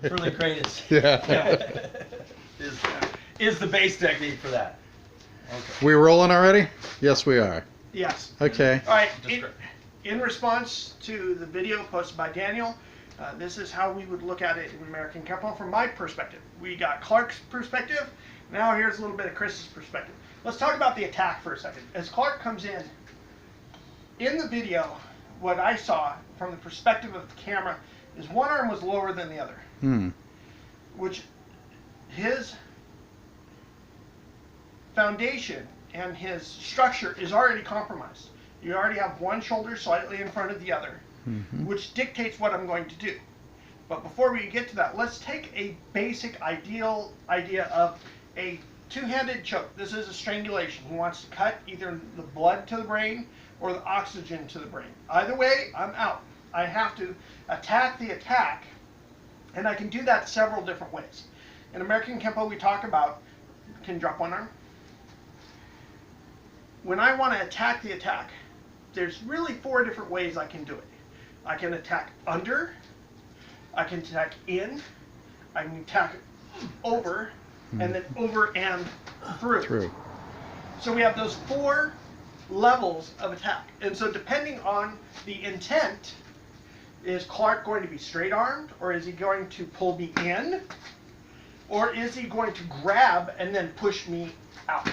Furling crane is, Yeah. is the base technique for that. Okay. We rolling already? Yes, we are. Yes. Okay. All right. Describe. In response to the video posted by Daniel, this is how we would look at it in American Kenpo from my perspective. We got Clark's perspective. Now here's a little bit of Chris's perspective. Let's talk about the attack for a second. As Clark comes in the video, what I saw from the perspective of the camera is one arm was lower than the other. Which his foundation and his structure is already compromised. You already have one shoulder slightly in front of the other, which dictates what I'm going to do. But before we get to that, let's take a basic ideal idea of a two-handed choke. This is a strangulation. He wants to cut either the blood to the brain or the oxygen to the brain. Either way, I'm out. I have to attack the attack, and I can do that several different ways. In American Kenpo, we talk about, can you drop one arm? When I want to attack the attack, there's really 4 different ways I can do it. I can attack under, I can attack in, I can attack over, and then over and through. So we have those 4 levels of attack. And so depending on the intent, is Clark going to be straight armed, or is he going to pull me in, or is he going to grab and then push me out?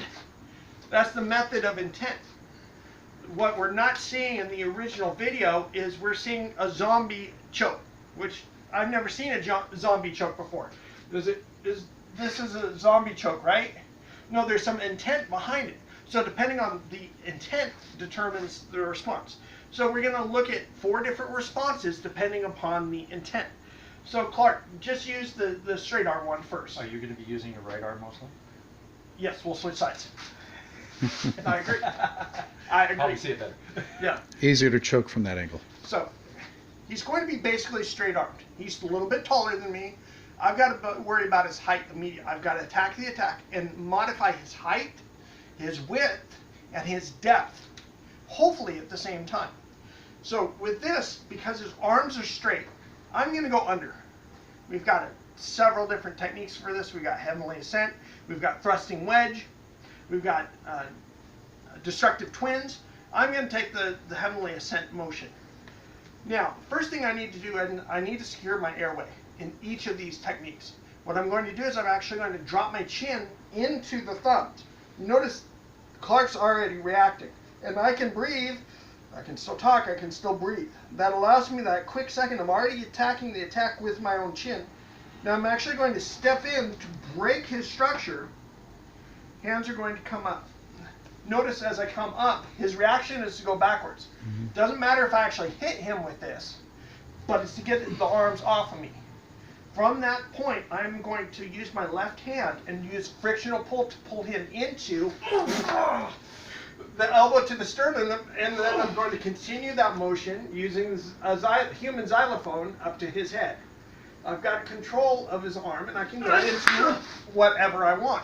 That's the method of intent. What we're not seeing in the original video is we're seeing a zombie choke, which I've never seen a zombie choke before. This is a zombie choke, right? No, there's some intent behind it. So depending on the intent determines the response. So we're going to look at 4 different responses depending upon the intent. So Clark, just use the straight arm one first. Are you going to be using your right arm mostly? Yes, we'll switch sides. I agree. I agree. Probably see it better. Yeah. Easier to choke from that angle. So he's going to be basically straight armed. He's a little bit taller than me. I've got to worry about his height immediately. I've got to attack the attack and modify his height, his width, and his depth, hopefully at the same time. So with this, because his arms are straight, I'm going to go under. We've got several different techniques for this. We've got heavenly ascent. We've got thrusting wedge. We've got destructive twins. I'm going to take the heavenly ascent motion. Now, first thing I need to do, I need to secure my airway in each of these techniques. What I'm going to do is I'm actually going to drop my chin into the thumbs. Notice Clark's already reacting. And I can breathe, I can still talk, I can still breathe. That allows me that quick second. I'm already attacking the attack with my own chin. Now I'm actually going to step in to break his structure. Hands are going to come up. Notice as I come up, his reaction is to go backwards. Doesn't matter if I actually hit him with this, but it's to get the arms off of me. From that point, I'm going to use my left hand and use frictional pull to pull him into the elbow to the sternum, and then I'm going to continue that motion using a human xylophone up to his head. I've got control of his arm, and I can go into whatever I want.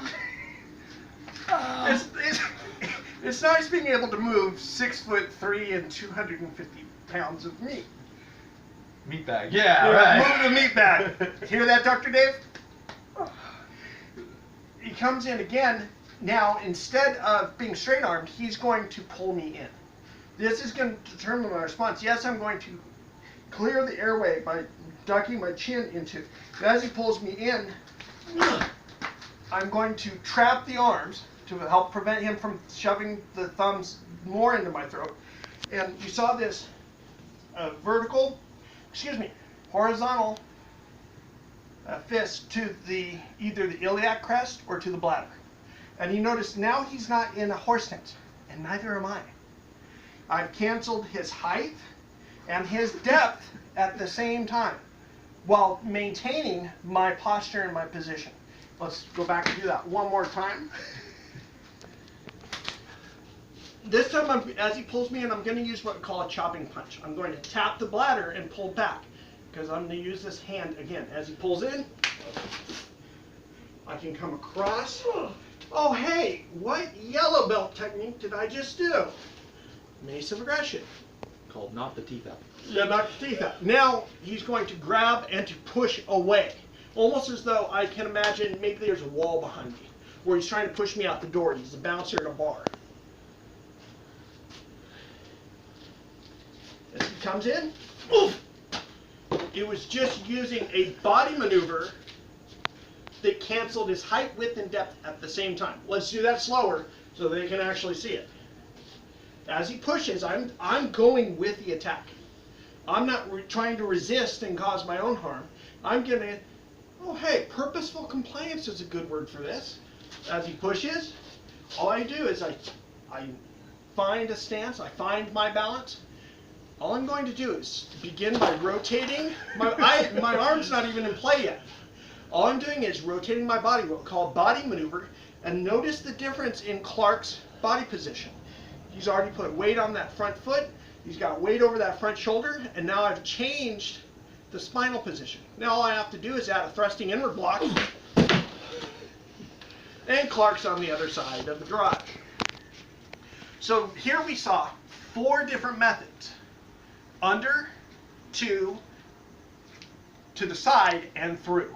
It's nice being able to move 6'3" and 250 pounds of meat. Meat bag. Yeah, right. Move the meat bag. Hear that, Dr. Dave? He comes in again. Now, instead of being straight armed, he's going to pull me in. This is going to determine my response. Yes, I'm going to clear the airway by ducking my chin into. But as he pulls me in, I'm going to trap the arms to help prevent him from shoving the thumbs more into my throat. And you saw this horizontal fist to either the iliac crest or to the bladder. And you notice now he's not in a horse stance, and neither am I. I've canceled his height and his depth at the same time while maintaining my posture and my position. Let's go back and do that one more time. This time, as he pulls me in, I'm going to use what we call a chopping punch. I'm going to tap the bladder and pull back because I'm going to use this hand again. As he pulls in, I can come across. Oh, hey, what yellow belt technique did I just do? Mace of aggression. Called knock the teeth out. Yeah, knock the teeth out. Now he's going to grab and to push away. Almost as though I can imagine maybe there's a wall behind me where he's trying to push me out the door. He's a bouncer at a bar. As he comes in, oof! It was just using a body maneuver that canceled his height, width, and depth at the same time. Let's do that slower so they can actually see it. As he pushes, I'm going with the attack. I'm not trying to resist and cause my own harm. I'm gonna, oh hey, purposeful compliance is a good word for this. As he pushes, all I do is I find a stance, I find my balance. All I'm going to do is begin by rotating. My arm's not even in play yet. All I'm doing is rotating my body, what we call a body maneuver, and notice the difference in Clark's body position. He's already put weight on that front foot, he's got weight over that front shoulder, and now I've changed the spinal position. Now all I have to do is add a thrusting inward block, and Clark's on the other side of the garage. So here we saw 4 different methods. Under, to the side, and through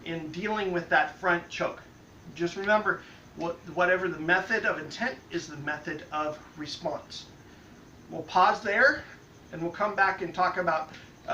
in dealing with that front choke. Just remember, whatever the method of intent is the method of response. We'll pause there, and we'll come back and talk about